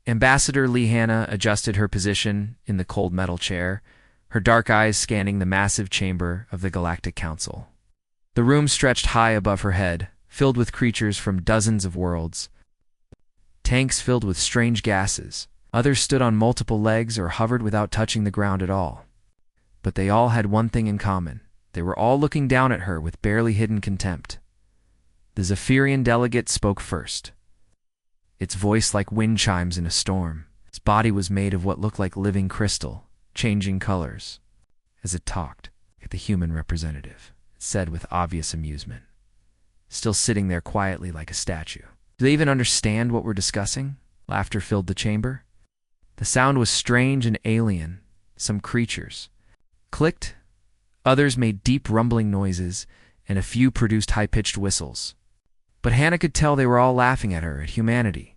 Ambassador Lee Hanna adjusted her position in the cold metal chair, her dark eyes scanning the massive chamber of the Galactic Council. The room stretched high above her head, filled with creatures from dozens of worlds. Tanks filled with strange gases. Others stood on multiple legs or hovered without touching the ground at all. But they all had one thing in common. They were all looking down at her with barely hidden contempt. The Zephyrian delegate spoke first. Its voice like wind chimes in a storm. Its body was made of what looked like living crystal, changing colors. As it talked, at the human representative, it said with obvious amusement, still sitting there quietly like a statue. Do they even understand what we're discussing? Laughter filled the chamber. The sound was strange and alien. Some creatures clicked, others made deep rumbling noises, and a few produced high-pitched whistles. But Hanna could tell they were all laughing at her, at humanity.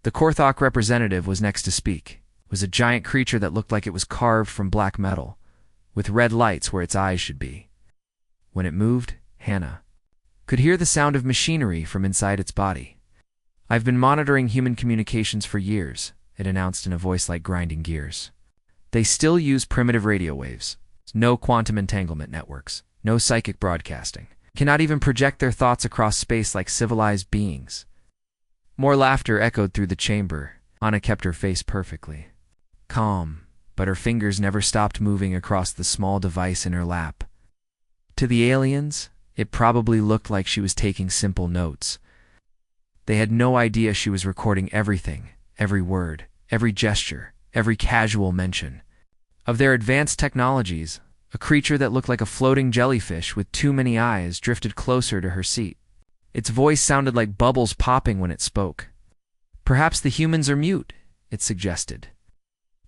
The Korthok representative was next to speak. It was a giant creature that looked like it was carved from black metal, with red lights where its eyes should be. When it moved, Hanna could hear the sound of machinery from inside its body. "I've been monitoring human communications for years," it announced in a voice like grinding gears. "They still use primitive radio waves. No quantum entanglement networks. No psychic broadcasting. Cannot even project their thoughts across space like civilized beings." More laughter echoed through the chamber. Hanna kept her face perfectly calm, but her fingers never stopped moving across the small device in her lap. To the aliens, it probably looked like she was taking simple notes. They had no idea she was recording everything, every word, every gesture, every casual mention. Of their advanced technologies, a creature that looked like a floating jellyfish with too many eyes drifted closer to her seat. Its voice sounded like bubbles popping when it spoke. "Perhaps the humans are mute," it suggested.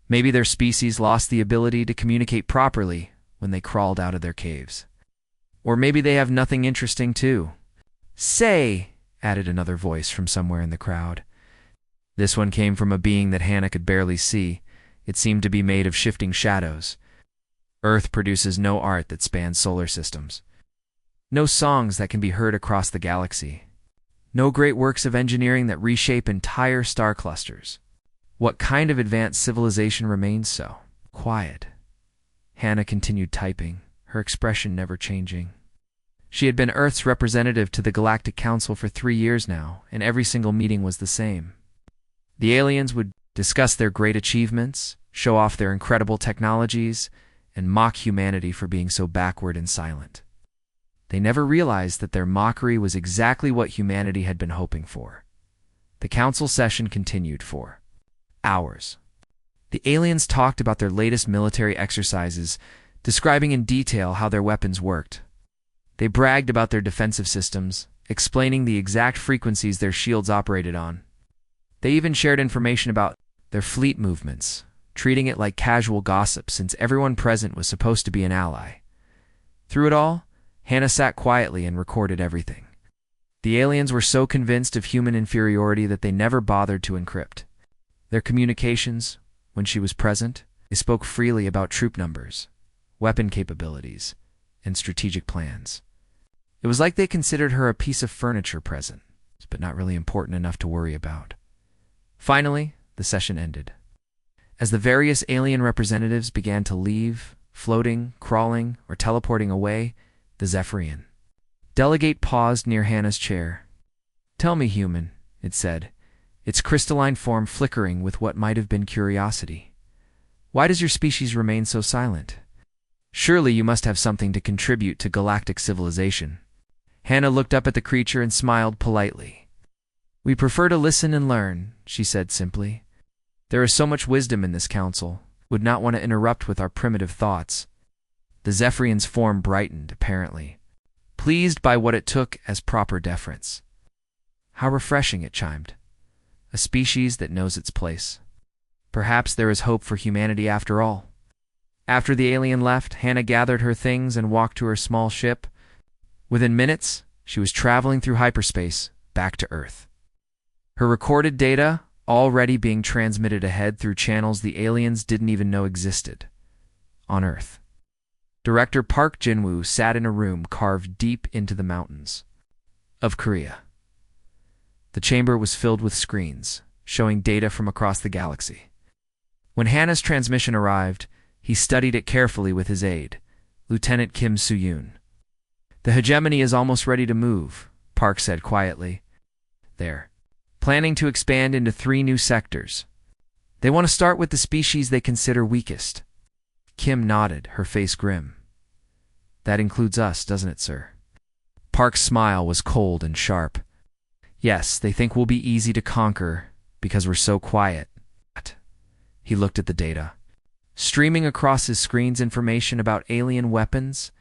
"Maybe their species lost the ability to communicate properly when they crawled out of their caves. Or maybe they have nothing interesting too." "Say," added another voice from somewhere in the crowd. This one came from a being that Hanna could barely see. It seemed to be made of shifting shadows. Earth produces no art that spans solar systems. No songs that can be heard across the galaxy. No great works of engineering that reshape entire star clusters. What kind of advanced civilization remains so quiet? Hanna continued typing, her expression never changing. She had been Earth's representative to the Galactic Council for 3 years now, and every single meeting was the same. The aliens would discuss their great achievements, show off their incredible technologies, and mock humanity for being so backward and silent. They never realized that their mockery was exactly what humanity had been hoping for. The council session continued for hours. The aliens talked about their latest military exercises, describing in detail how their weapons worked. They bragged about their defensive systems, explaining the exact frequencies their shields operated on. They even shared information about their fleet movements, treating it like casual gossip since everyone present was supposed to be an ally. Through it all, Hanna sat quietly and recorded everything. The aliens were so convinced of human inferiority that they never bothered to encrypt. Their communications, when she was present, they spoke freely about troop numbers, weapon capabilities, and strategic plans. It was like they considered her a piece of furniture present, but not really important enough to worry about. Finally, the session ended. As the various alien representatives began to leave, floating, crawling, or teleporting away, the Zephyrian delegate paused near Hanna's chair. "Tell me, human," it said, its crystalline form flickering with what might have been curiosity. "Why does your species remain so silent? Surely you must have something to contribute to galactic civilization." Hanna looked up at the creature and smiled politely. "We prefer to listen and learn," she said simply. "There is so much wisdom in this council. Would not want to interrupt with our primitive thoughts." The Zephyrian's form brightened, apparently, pleased by what it took as proper deference. How refreshing, it chimed. A species that knows its place. Perhaps there is hope for humanity after all. After the alien left, Hanna gathered her things and walked to her small ship. Within minutes, she was traveling through hyperspace, back to Earth. Her recorded data already being transmitted ahead through channels the aliens didn't even know existed. On Earth, Director Park Jinwoo sat in a room carved deep into the mountains of Korea. The chamber was filled with screens, showing data from across the galaxy. When Hannah's transmission arrived, he studied it carefully with his aide, Lieutenant Kim Soo-yoon. "The hegemony is almost ready to move," Park said quietly. "They're planning to expand into 3 new sectors. They want to start with the species they consider weakest." Kim nodded, her face grim. "That includes us, doesn't it, sir?" Park's smile was cold and sharp. "Yes, they think we'll be easy to conquer because we're so quiet." He looked at the data. Streaming across his screen's information about alien weapons,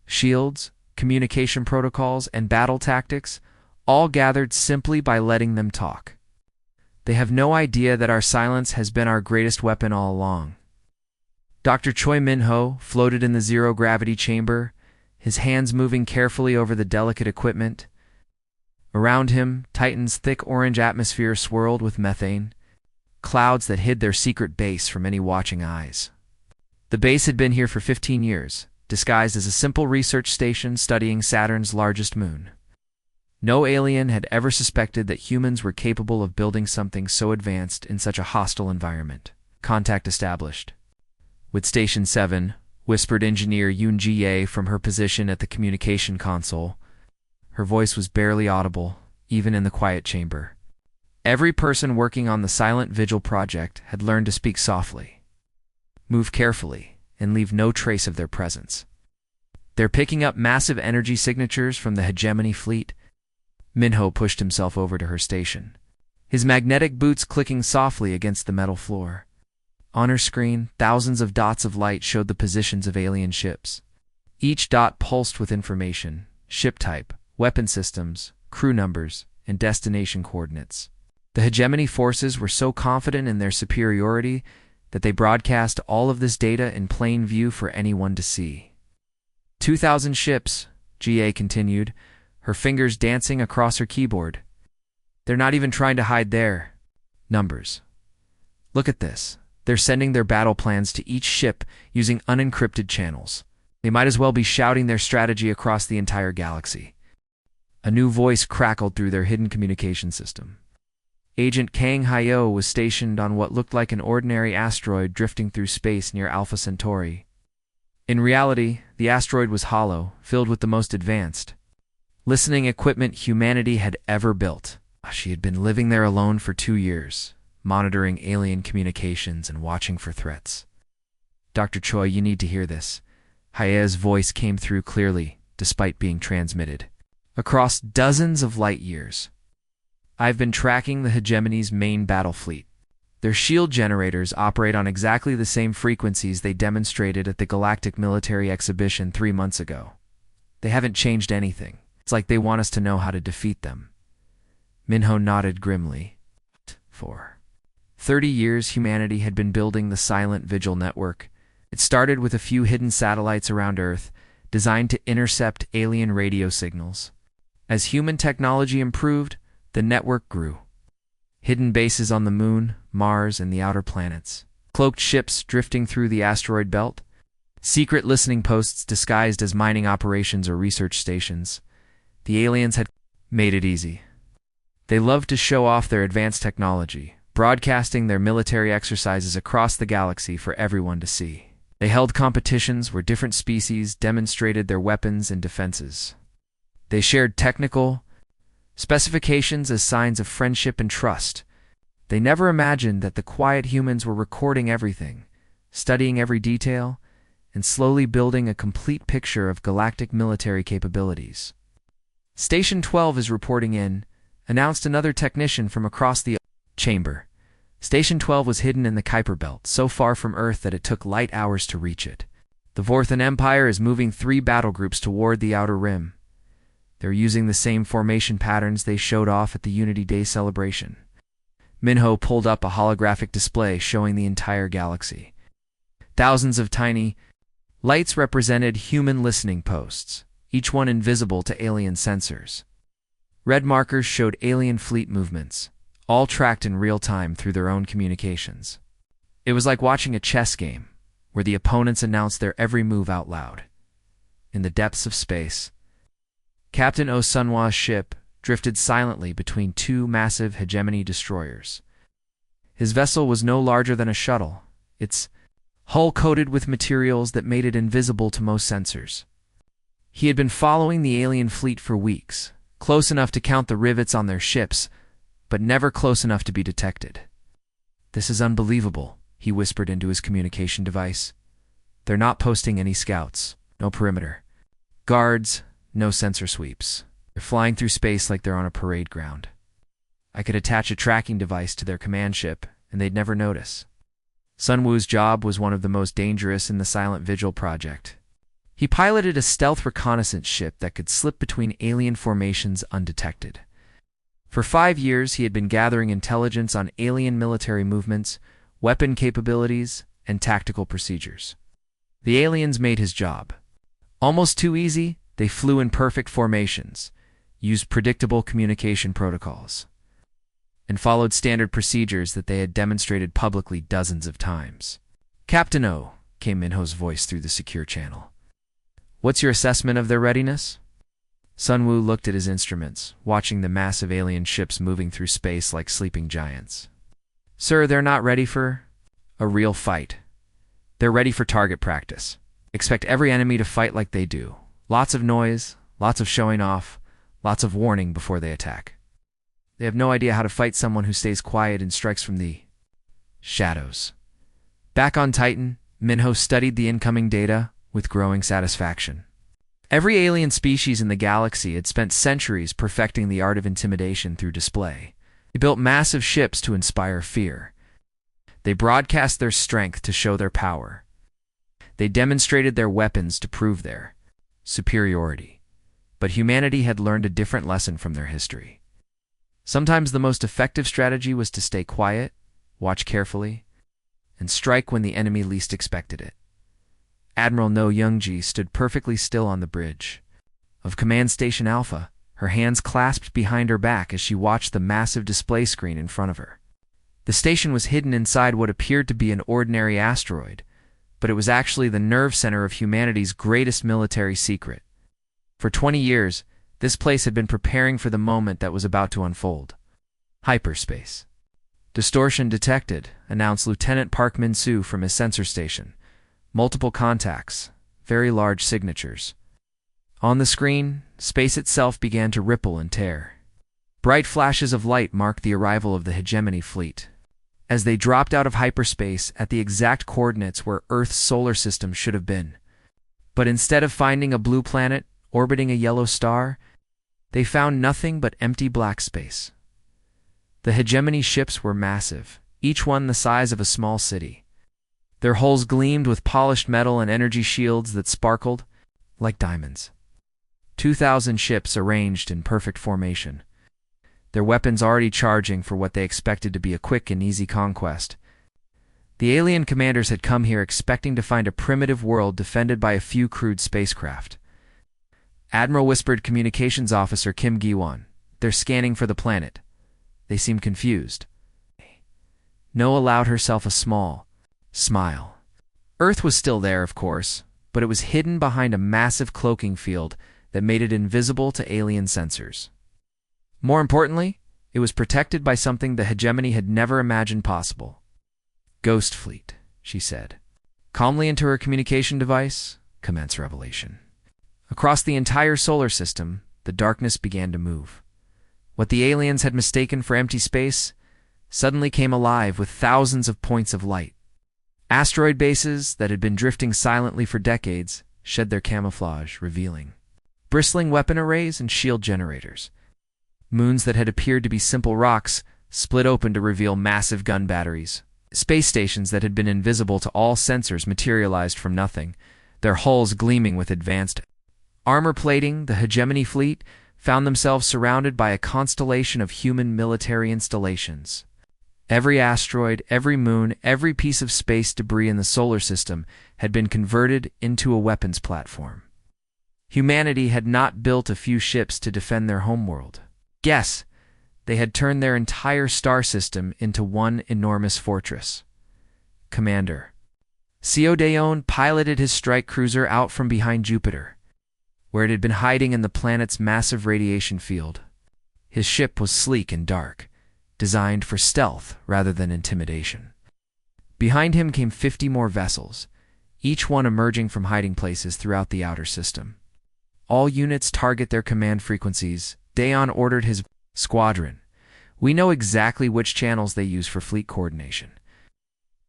shields, communication protocols, and battle tactics, all gathered simply by letting them talk. They have no idea that our silence has been our greatest weapon all along. Dr. Choi Min-ho floated in the zero-gravity chamber, his hands moving carefully over the delicate equipment. Around him, Titan's thick orange atmosphere swirled with methane, clouds that hid their secret base from any watching eyes. The base had been here for 15 years, disguised as a simple research station studying Saturn's largest moon. No alien had ever suspected that humans were capable of building something so advanced in such a hostile environment. Contact established. "With Station 7, whispered engineer Yoon Ji-ye from her position at the communication console. Her voice was barely audible, even in the quiet chamber. Every person working on the Silent Vigil project had learned to speak softly, move carefully, and leave no trace of their presence. "They're picking up massive energy signatures from the hegemony fleet." Minho pushed himself over to her station, his magnetic boots clicking softly against the metal floor. On her screen, thousands of dots of light showed the positions of alien ships. Each dot pulsed with information: ship type, weapon systems, crew numbers, and destination coordinates. The hegemony forces were so confident in their superiority that they broadcast all of this data in plain view for anyone to see. 2,000 ships, GA continued, her fingers dancing across her keyboard. "They're not even trying to hide their numbers. Look at this. They're sending their battle plans to each ship using unencrypted channels. They might as well be shouting their strategy across the entire galaxy." A new voice crackled through their hidden communication system. Agent Kang Hyo was stationed on what looked like an ordinary asteroid drifting through space near Alpha Centauri. In reality, the asteroid was hollow, filled with the most advanced listening equipment humanity had ever built. She had been living there alone for 2 years, monitoring alien communications and watching for threats. "Dr. Choi, you need to hear this." Hye's voice came through clearly, despite being transmitted across dozens of light years. "I've been tracking the hegemony's main battle fleet. Their shield generators operate on exactly the same frequencies they demonstrated at the Galactic Military Exhibition 3 months ago. They haven't changed anything. It's like they want us to know how to defeat them." Minho nodded grimly. For 30 years, humanity had been building the Silent Vigil network. It started with a few hidden satellites around Earth, designed to intercept alien radio signals. As human technology improved, the network grew. Hidden bases on the Moon, Mars, and the outer planets. Cloaked ships drifting through the asteroid belt. Secret listening posts disguised as mining operations or research stations. The aliens had made it easy. They loved to show off their advanced technology, broadcasting their military exercises across the galaxy for everyone to see. They held competitions where different species demonstrated their weapons and defenses. They shared technical specifications as signs of friendship and trust. They never imagined that the quiet humans were recording everything, studying every detail, and slowly building a complete picture of galactic military capabilities. "Station 12 is reporting in," announced another technician from across the chamber. Station 12 was hidden in the Kuiper Belt, so far from Earth that it took light hours to reach it. "The Vorthan Empire is moving 3 battle groups toward the Outer Rim. They're using the same formation patterns they showed off at the Unity Day celebration." Minho pulled up a holographic display showing the entire galaxy. Thousands of tiny lights represented human listening posts, each one invisible to alien sensors. Red markers showed alien fleet movements, all tracked in real time through their own communications. It was like watching a chess game, where the opponents announced their every move out loud. In the depths of space, Captain Oh Sunhwa's ship drifted silently between 2 massive hegemony destroyers. His vessel was no larger than a shuttle, its hull coated with materials that made it invisible to most sensors. He had been following the alien fleet for weeks, close enough to count the rivets on their ships, but never close enough to be detected. "This is unbelievable," he whispered into his communication device. "They're not posting any scouts, no perimeter guards, no sensor sweeps. They're flying through space like they're on a parade ground. I could attach a tracking device to their command ship, and they'd never notice." Sun Wu's job was one of the most dangerous in the Silent Vigil project. He piloted a stealth reconnaissance ship that could slip between alien formations undetected. For 5 years, he had been gathering intelligence on alien military movements, weapon capabilities, and tactical procedures. The aliens made his job almost too easy. They flew in perfect formations, used predictable communication protocols, and followed standard procedures that they had demonstrated publicly dozens of times. "Captain O," came Minho's voice through the secure channel. "What's your assessment of their readiness?" Sun Wu looked at his instruments, watching the massive alien ships moving through space like sleeping giants. "Sir, they're not ready for a real fight. They're ready for target practice. Expect every enemy to fight like they do. Lots of noise, lots of showing off, lots of warning before they attack. They have no idea how to fight someone who stays quiet and strikes from the shadows." Back on Titan, Minho studied the incoming data with growing satisfaction. Every alien species in the galaxy had spent centuries perfecting the art of intimidation through display. They built massive ships to inspire fear. They broadcast their strength to show their power. They demonstrated their weapons to prove their superiority. But humanity had learned a different lesson from their history. Sometimes the most effective strategy was to stay quiet, watch carefully, and strike when the enemy least expected it. Admiral No Youngji stood perfectly still on the bridge of Command Station Alpha, her hands clasped behind her back as she watched the massive display screen in front of her. The station was hidden inside what appeared to be an ordinary asteroid, but it was actually the nerve center of humanity's greatest military secret. For 20 years, this place had been preparing for the moment that was about to unfold. Hyperspace. "Distortion detected," announced Lieutenant Park Min-soo from his sensor station. "Multiple contacts, very large signatures." On the screen, space itself began to ripple and tear. Bright flashes of light marked the arrival of the hegemony fleet, as they dropped out of hyperspace at the exact coordinates where Earth's solar system should have been. But instead of finding a blue planet orbiting a yellow star, they found nothing but empty black space. The hegemony ships were massive, each one the size of a small city. Their hulls gleamed with polished metal and energy shields that sparkled like diamonds. 2,000 ships arranged in perfect formation, their weapons already charging for what they expected to be a quick and easy conquest. The alien commanders had come here expecting to find a primitive world defended by a few crude spacecraft. Admiral whispered Communications Officer Kim Gi-won, "They're scanning for the planet. They seem confused." No allowed herself a small smile. Earth was still there, of course, but it was hidden behind a massive cloaking field that made it invisible to alien sensors. More importantly, it was protected by something the hegemony had never imagined possible. "Ghost Fleet," she said. Calmly into her communication device, commence revelation. Across the entire solar system, the darkness began to move. What the aliens had mistaken for empty space suddenly came alive with thousands of points of light. Asteroid bases that had been drifting silently for decades shed their camouflage, revealing bristling weapon arrays and shield generators. Moons that had appeared to be simple rocks split open to reveal massive gun batteries. Space stations that had been invisible to all sensors materialized from nothing, their hulls gleaming with advanced armor plating. The hegemony fleet found themselves surrounded by a constellation of human military installations. Every asteroid, every moon, every piece of space debris in the solar system had been converted into a weapons platform. Humanity had not built a few ships to defend their homeworld. Guess, they had turned their entire star system into one enormous fortress. Commander Seo Daeon piloted his strike cruiser out from behind Jupiter, where it had been hiding in the planet's massive radiation field. His ship was sleek and dark, designed for stealth rather than intimidation. Behind him came 50 more vessels, each one emerging from hiding places throughout the outer system. All units target their command frequencies. Dayon ordered his squadron. We know exactly which channels they use for fleet coordination.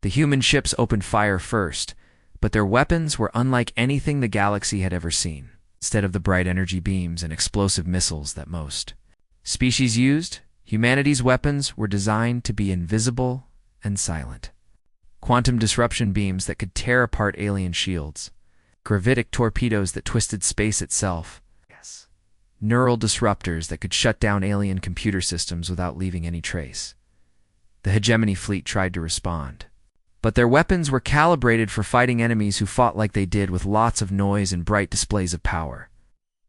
The human ships opened fire first, but their weapons were unlike anything the galaxy had ever seen. Instead of the bright energy beams and explosive missiles that most species used, humanity's weapons were designed to be invisible and silent. Quantum disruption beams that could tear apart alien shields, gravitic torpedoes that twisted space itself, neural disruptors that could shut down alien computer systems without leaving any trace. The hegemony fleet tried to respond, but their weapons were calibrated for fighting enemies who fought like they did, with lots of noise and bright displays of power.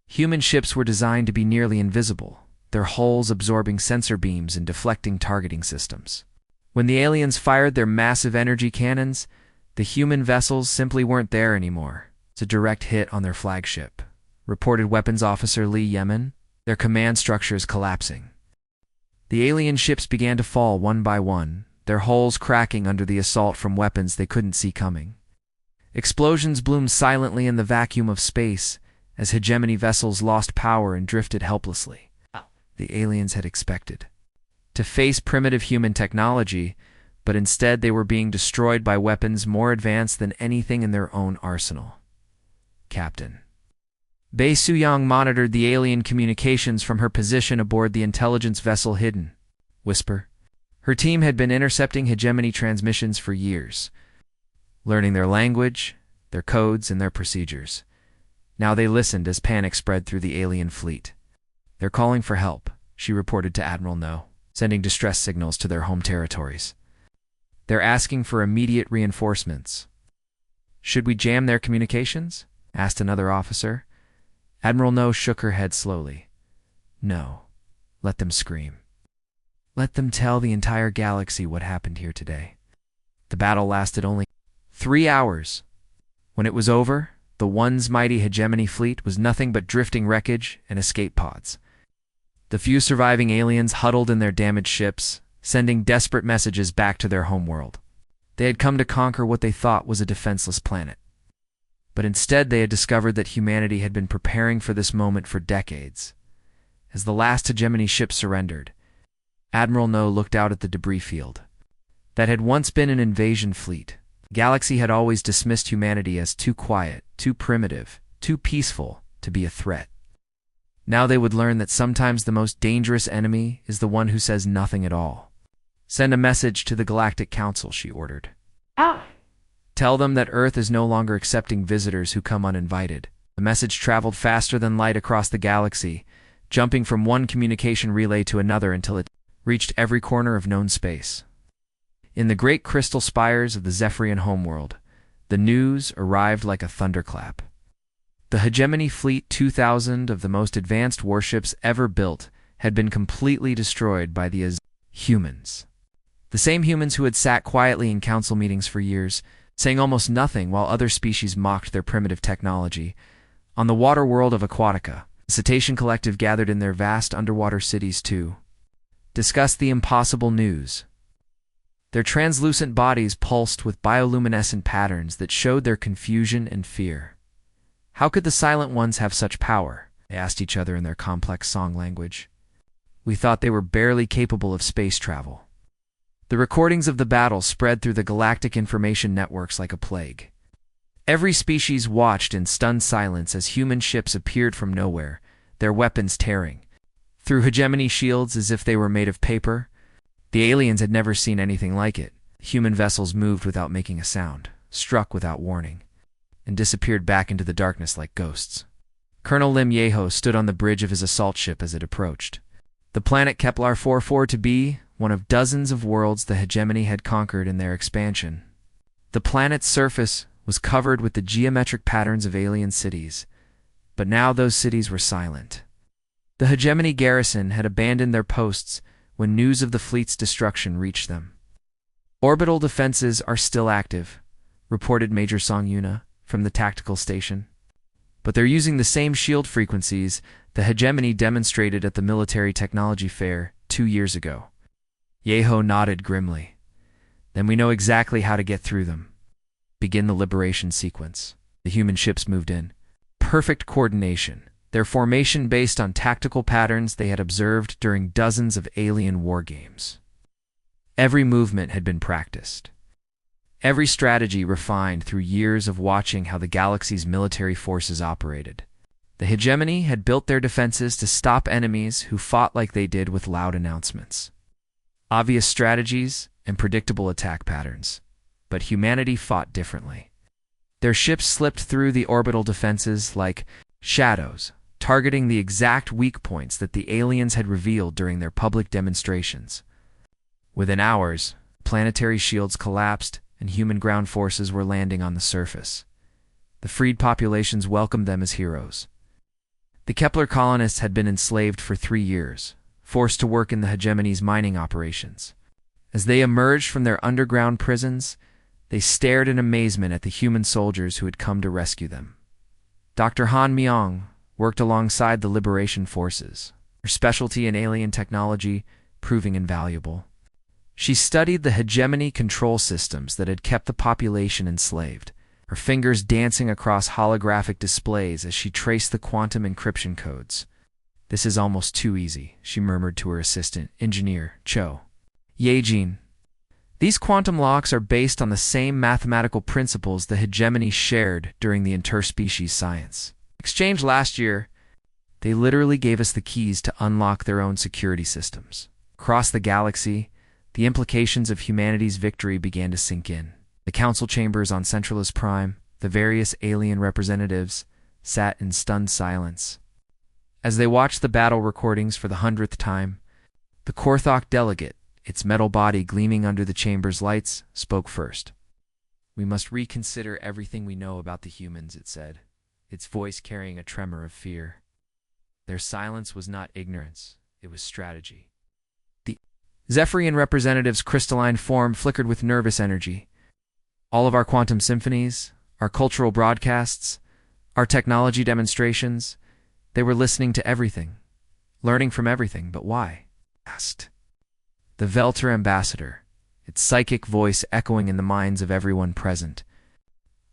Human ships were designed to be nearly invisible, their hulls absorbing sensor beams and deflecting targeting systems. When the aliens fired their massive energy cannons, the human vessels simply weren't there anymore. It's a direct hit on their flagship, reported Weapons Officer Lee Yemen, their command structures collapsing. The alien ships began to fall one by one, their hulls cracking under the assault from weapons they couldn't see coming. Explosions bloomed silently in the vacuum of space as hegemony vessels lost power and drifted helplessly. The aliens had expected to face primitive human technology, but instead they were being destroyed by weapons more advanced than anything in their own arsenal. Captain Bei Suyang monitored the alien communications from her position aboard the intelligence vessel Hidden Whisper. Her team had been intercepting hegemony transmissions for years, learning their language, their codes, and their procedures. Now they listened as panic spread through the alien fleet. "They're calling for help," she reported to Admiral No, sending distress signals to their home territories. "They're asking for immediate reinforcements." "Should we jam their communications?" asked another officer. Admiral No shook her head slowly. "No. Let them scream. Let them tell the entire galaxy what happened here today." The battle lasted only 3 hours. When it was over, the One's mighty hegemony fleet was nothing but drifting wreckage and escape pods. The few surviving aliens huddled in their damaged ships, sending desperate messages back to their homeworld. They had come to conquer what they thought was a defenseless planet. But instead they had discovered that humanity had been preparing for this moment for decades. As the last hegemony ship surrendered, Admiral No looked out at the debris field. That had once been an invasion fleet. The galaxy had always dismissed humanity as too quiet, too primitive, too peaceful to be a threat. Now they would learn that sometimes the most dangerous enemy is the one who says nothing at all. "Send a message to the Galactic Council," she ordered. "Tell them that Earth is no longer accepting visitors who come uninvited." The message traveled faster than light across the galaxy, jumping from one communication relay to another until it reached every corner of known space. In the great crystal spires of the Zephyrian homeworld, the news arrived like a thunderclap. The hegemony fleet, 2,000 of the most advanced warships ever built, had been completely destroyed by the humans. The same humans who had sat quietly in council meetings for years, saying almost nothing while other species mocked their primitive technology. On the water world of Aquatica, the Cetacean Collective gathered in their vast underwater cities to discuss the impossible news. Their translucent bodies pulsed with bioluminescent patterns that showed their confusion and fear. How could the Silent Ones have such power? They asked each other in their complex song language. "We thought they were barely capable of space travel." The recordings of the battle spread through the galactic information networks like a plague. Every species watched in stunned silence as human ships appeared from nowhere, their weapons tearing through hegemony shields as if they were made of paper. The aliens had never seen anything like it. Human vessels moved without making a sound, struck without warning, and disappeared back into the darkness like ghosts. Colonel Lim Yeho stood on the bridge of his assault ship as it approached. The planet Kepler 44 to be one of dozens of worlds the hegemony had conquered in their expansion. The planet's surface was covered with the geometric patterns of alien cities, but now those cities were silent. The hegemony garrison had abandoned their posts when news of the fleet's destruction reached them. "Orbital defenses are still active," reported Major Song Yuna from the tactical station. "But they're using the same shield frequencies the hegemony demonstrated at the military technology fair 2 years ago." Yeho nodded grimly. Then we know exactly how to get through them. Begin the liberation sequence. The human ships moved in. Perfect coordination. Their formation based on tactical patterns they had observed during dozens of alien war games. Every movement had been practiced. Every strategy refined through years of watching how the galaxy's military forces operated. The hegemony had built their defenses to stop enemies who fought like they did with loud announcements. Obvious strategies and predictable attack patterns. But humanity fought differently. Their ships slipped through the orbital defenses like shadows, targeting the exact weak points that the aliens had revealed during their public demonstrations. Within hours, planetary shields collapsed and human ground forces were landing on the surface. The freed populations welcomed them as heroes. The Kepler colonists had been enslaved for 3 years, forced to work in the hegemony's mining operations. As they emerged from their underground prisons, they stared in amazement at the human soldiers who had come to rescue them. Dr. Han Myong worked alongside the liberation forces, her specialty in alien technology proving invaluable. She studied the hegemony control systems that had kept the population enslaved, her fingers dancing across holographic displays as she traced the quantum encryption codes. "This is almost too easy," she murmured to her assistant, Engineer Cho Yejin. "These quantum locks are based on the same mathematical principles the hegemony shared during the interspecies science exchange last year. They literally gave us the keys to unlock their own security systems." Across the galaxy, the implications of humanity's victory began to sink in. The council chambers on Centralus Prime, the various alien representatives, sat in stunned silence. As they watched the battle recordings for the 100th time, the Korthok delegate, its metal body gleaming under the chamber's lights, spoke first. "We must reconsider everything we know about the humans," it said, its voice carrying a tremor of fear. Their silence was not ignorance, it was strategy. The Zephyrian representative's crystalline form flickered with nervous energy. "All of our quantum symphonies, our cultural broadcasts, our technology demonstrations, they were listening to everything, learning from everything, but why?" asked the Velter ambassador, its psychic voice echoing in the minds of everyone present.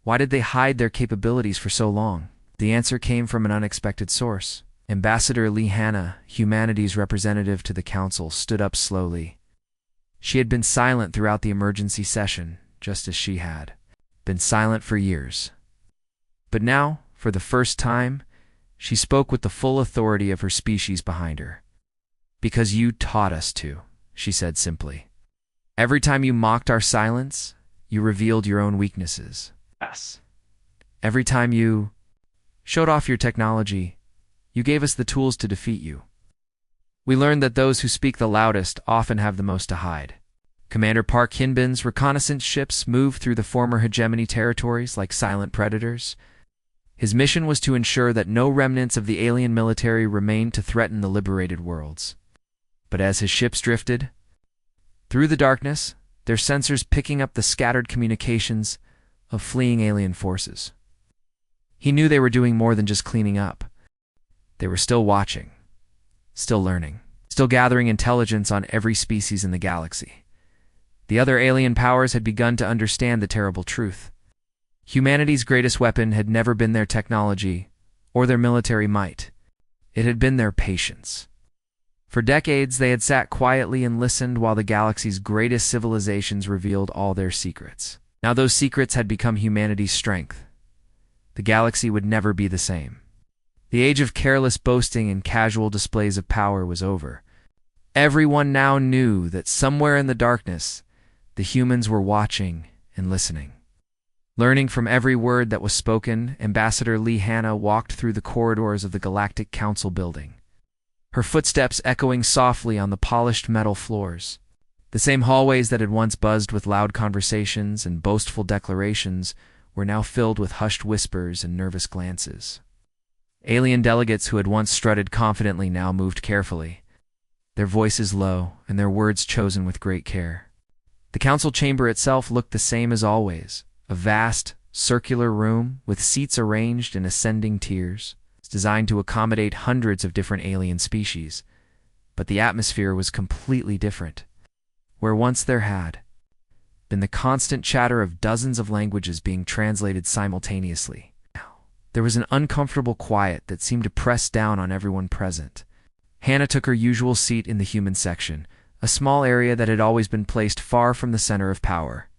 Why did they hide their capabilities for so long? The answer came from an unexpected source. Ambassador Lee Hanna, humanity's representative to the council, stood up slowly. She had been silent throughout the emergency session, just as she had been silent for years. But now, for the first time, she spoke with the full authority of her species behind her. "Because you taught us to," she said simply. "Every time you mocked our silence, you revealed your own weaknesses." Yes. "Every time you showed off your technology, you gave us the tools to defeat you. We learned that those who speak the loudest often have the most to hide." Commander Park Hinbin's reconnaissance ships moved through the former hegemony territories like silent predators. His mission was to ensure that no remnants of the alien military remained to threaten the liberated worlds. But as his ships drifted through the darkness, their sensors picking up the scattered communications of fleeing alien forces, he knew they were doing more than just cleaning up. They were still watching, still learning, still gathering intelligence on every species in the galaxy. The other alien powers had begun to understand the terrible truth. Humanity's greatest weapon had never been their technology or their military might. It had been their patience. For decades, they had sat quietly and listened while the galaxy's greatest civilizations revealed all their secrets. Now those secrets had become humanity's strength. The galaxy would never be the same. The age of careless boasting and casual displays of power was over. Everyone now knew that somewhere in the darkness, the humans were watching and listening. Learning from every word that was spoken, Ambassador Lee Hanna walked through the corridors of the Galactic Council building, her footsteps echoing softly on the polished metal floors. The same hallways that had once buzzed with loud conversations and boastful declarations were now filled with hushed whispers and nervous glances. Alien delegates who had once strutted confidently now moved carefully, their voices low and their words chosen with great care. The council chamber itself looked the same as always, a vast, circular room with seats arranged in ascending tiers, designed to accommodate hundreds of different alien species. But the atmosphere was completely different. where once there had been the constant chatter of dozens of languages being translated simultaneously. There was an uncomfortable quiet that seemed to press down on everyone present. Hannah took her usual seat in the human section, a small area that had always been placed far from the center of power.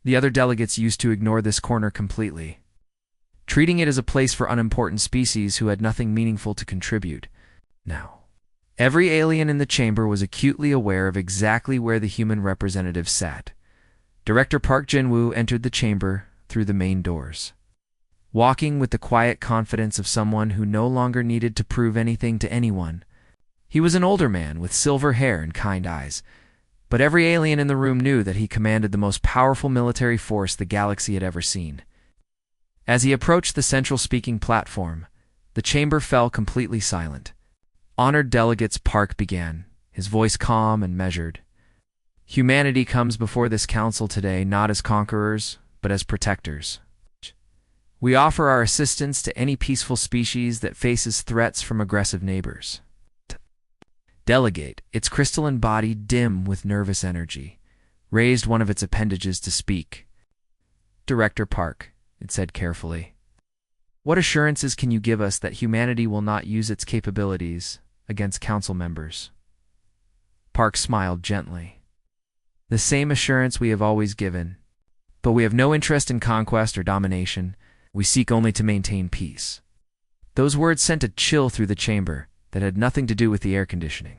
The other delegates used to ignore this corner completely, treating it as a place for unimportant species who had nothing meaningful to contribute. Now, every alien in the chamber was acutely aware of exactly where the human representative sat. Director Park Jin-woo entered the chamber through the main doors, walking with the quiet confidence of someone who no longer needed to prove anything to anyone. He was an older man with silver hair and kind eyes, but every alien in the room knew that he commanded the most powerful military force the galaxy had ever seen. As he approached the central speaking platform, the chamber fell completely silent. Honored delegates, Park began, his voice calm and measured. Humanity comes before this council today not as conquerors, but as protectors. We offer our assistance to any peaceful species that faces threats from aggressive neighbors. Delegate, its crystalline body dim with nervous energy, raised one of its appendages to speak. Director Park, it said carefully, what assurances can you give us that humanity will not use its capabilities against council members? Park smiled gently. The same assurance we have always given, but we have no interest in conquest or domination. We seek only to maintain peace. Those words sent a chill through the chamber that had nothing to do with the air conditioning.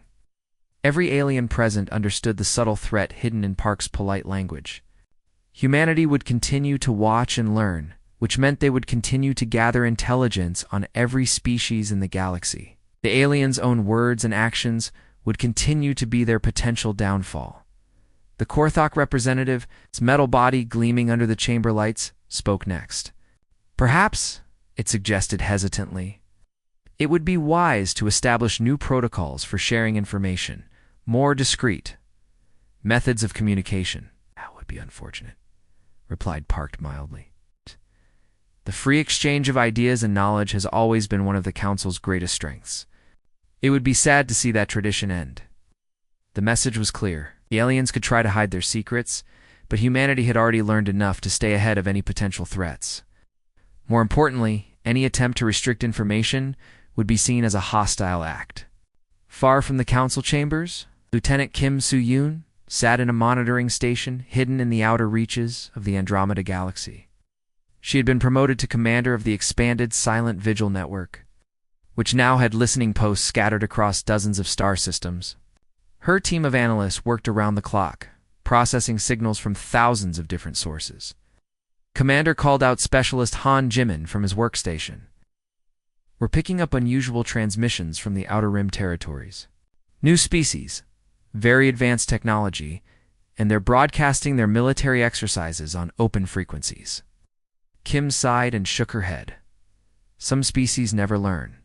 Every alien present understood the subtle threat hidden in Park's polite language. Humanity would continue to watch and learn, which meant they would continue to gather intelligence on every species in the galaxy. The aliens' own words and actions would continue to be their potential downfall. The Korthok representative, its metal body gleaming under the chamber lights, spoke next. Perhaps, it suggested hesitantly, it would be wise to establish new protocols for sharing information, more discreet methods of communication. That would be unfortunate, replied Park mildly. The free exchange of ideas and knowledge has always been one of the Council's greatest strengths. It would be sad to see that tradition end. The message was clear. The aliens could try to hide their secrets, but humanity had already learned enough to stay ahead of any potential threats. More importantly, any attempt to restrict information would be seen as a hostile act. Far from the council chambers, Lieutenant Kim Soo-yoon sat in a monitoring station hidden in the outer reaches of the Andromeda Galaxy. She had been promoted to commander of the expanded Silent Vigil Network, which now had listening posts scattered across dozens of star systems. Her team of analysts worked around the clock, processing signals from thousands of different sources. Commander called out Specialist Han Jimin from his workstation. We're picking up unusual transmissions from the Outer Rim territories. New species, very advanced technology, and they're broadcasting their military exercises on open frequencies. Kim sighed and shook her head. Some species never learn.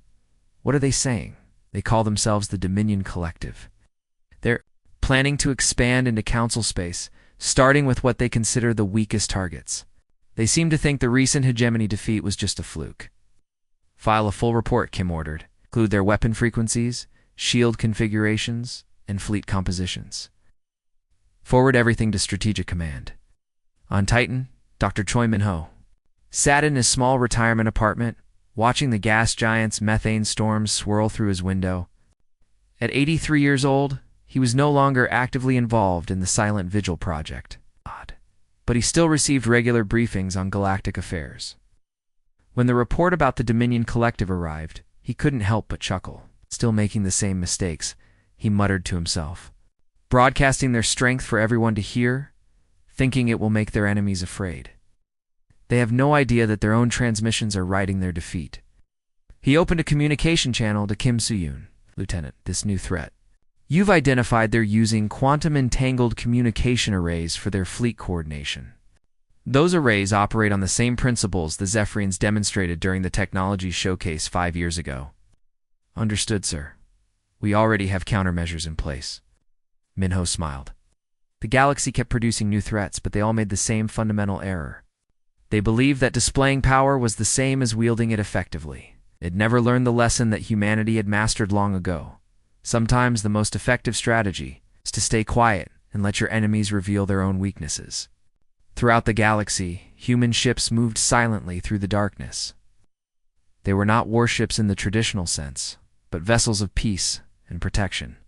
What are they saying? They call themselves the Dominion Collective. They're planning to expand into council space, starting with what they consider the weakest targets. They seem to think the recent hegemony defeat was just a fluke. File a full report, Kim ordered. Include their weapon frequencies, shield configurations, and fleet compositions. Forward everything to Strategic Command. On Titan, Dr. Choi Min-ho sat in his small retirement apartment, watching the gas giant's methane storms swirl through his window. At 83 years old, he was no longer actively involved in the Silent Vigil project. But he still received regular briefings on galactic affairs. When the report about the Dominion Collective arrived, he couldn't help but chuckle. Still making the same mistakes, he muttered to himself. Broadcasting their strength for everyone to hear, thinking it will make their enemies afraid. They have no idea that their own transmissions are writing their defeat. He opened a communication channel to Kim Soo-yoon. Lieutenant, this new threat. You've identified they're using quantum-entangled communication arrays for their fleet coordination. Those arrays operate on the same principles the Zephyrians demonstrated during the technology showcase 5 years ago. Understood, sir. We already have countermeasures in place. Min-ho smiled. The galaxy kept producing new threats, but they all made the same fundamental error. They believed that displaying power was the same as wielding it effectively. They'd never learned the lesson that humanity had mastered long ago. Sometimes the most effective strategy is to stay quiet and let your enemies reveal their own weaknesses. Throughout the galaxy, human ships moved silently through the darkness. They were not warships in the traditional sense, but vessels of peace and protection.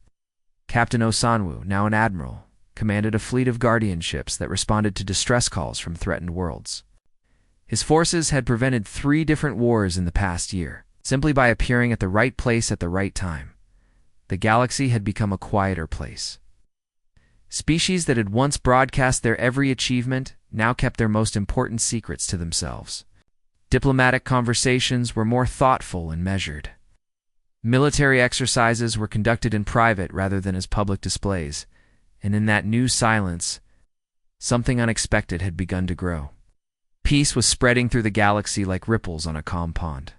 Captain Osanwu, now an admiral, commanded a fleet of guardian ships that responded to distress calls from threatened worlds. His forces had prevented 3 different wars in the past year, simply by appearing at the right place at the right time. The galaxy had become a quieter place. Species that had once broadcast their every achievement now kept their most important secrets to themselves. Diplomatic conversations were more thoughtful and measured. Military exercises were conducted in private rather than as public displays, and in that new silence, something unexpected had begun to grow. Peace was spreading through the galaxy like ripples on a calm pond.